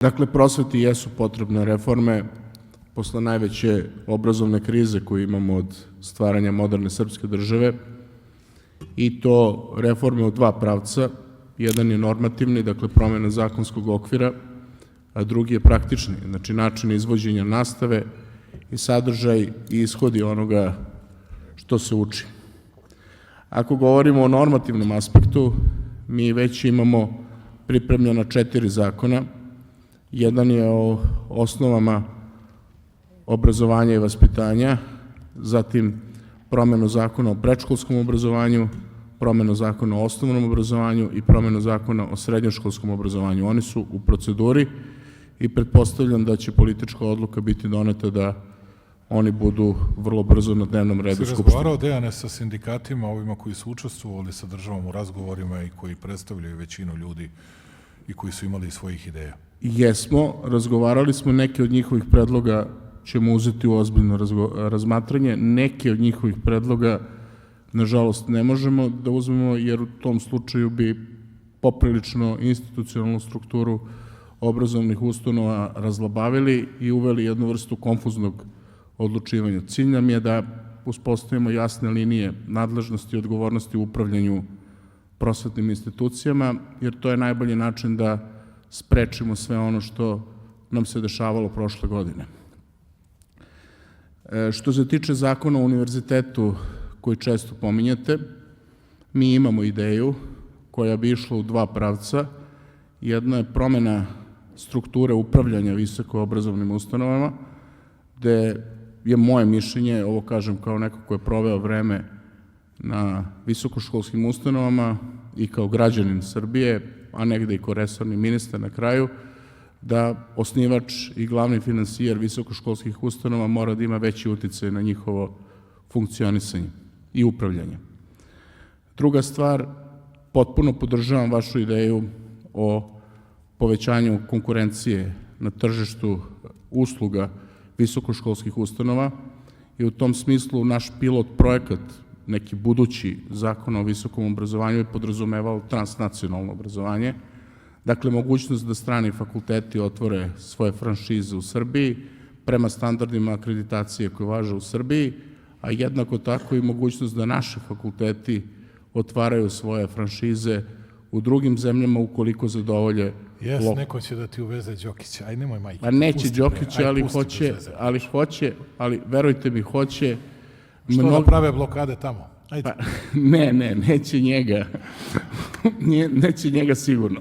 Dakle, prosveti jesu potrebne reforme posle najveće obrazovne krize koju imamo od stvaranja moderne srpske države, i to reforme u dva pravca. Jedan je normativni, dakle promena zakonskog okvira, a drugi je praktični, znači način izvođenja nastave i sadržaj i ishodi onoga što se uči. Ako govorimo o normativnom aspektu, mi već imamo pripremljena 4 zakona. Jedan je o osnovama obrazovanja i vaspitanja, zatim promenu zakona o predškolskom obrazovanju, promenu zakona o osnovnom obrazovanju i promenu zakona o srednjoškolskom obrazovanju. Oni su u proceduri i pretpostavljam da će politička odluka biti doneta da oni budu vrlo brzo na dnevnom redu Skupštine. Si razgovarao, Dejane, sa sindikatima, ovima koji su učestvovali sa državom u razgovorima i koji predstavljaju većinu ljudi i koji su imali svojih ideja? Jesmo, razgovarali smo, neke od njihovih predloga ćemo uzeti u ozbiljno razmatranje, neke od njihovih predloga, nažalost, ne možemo da uzmemo, jer u tom slučaju bi poprilično institucionalnu strukturu obrazovnih ustanova razlabavili i uveli jednu vrstu konfuznog odlučivanja. Cilj nam je da uspostavimo jasne linije nadležnosti i odgovornosti u upravljanju prosvetnim institucijama, jer to je najbolji način da sprečimo sve ono što nam se dešavalo prošle godine. Što se tiče zakona o univerzitetu koji često pominjete, mi imamo ideju koja bi išla u dva pravca. Jedna je promena strukture upravljanja visokoobrazovnim ustanovama, gde je moje mišljenje, ovo kažem kao neko ko je proveo vreme na visokoškolskim ustanovama i kao građanin Srbije, a negde i kao resorni ministar na kraju, da osnivač i glavni finansijer visokoškolskih ustanova mora da ima veći uticaj na njihovo funkcionisanje i upravljanje. Druga stvar, potpuno podržavam vašu ideju o povećanju konkurencije na tržištu usluga visokoškolskih ustanova i u tom smislu naš pilot projekat, neki budući zakon o visokom obrazovanju, je podrazumevao transnacionalno obrazovanje. Dakle, mogućnost da strani fakulteti otvore svoje franšize u Srbiji prema standardima akreditacije koje važe u Srbiji, a jednako tako i mogućnost da naši fakulteti otvaraju svoje franšize u drugim zemljama ukoliko zadovolje. Neko će da ti uveze Đokića, aj nemoj majke. Pa neće Đokića, ali verujte mi, hoće. Što da prave blokade tamo? Ne, neće njega. Neće njega sigurno.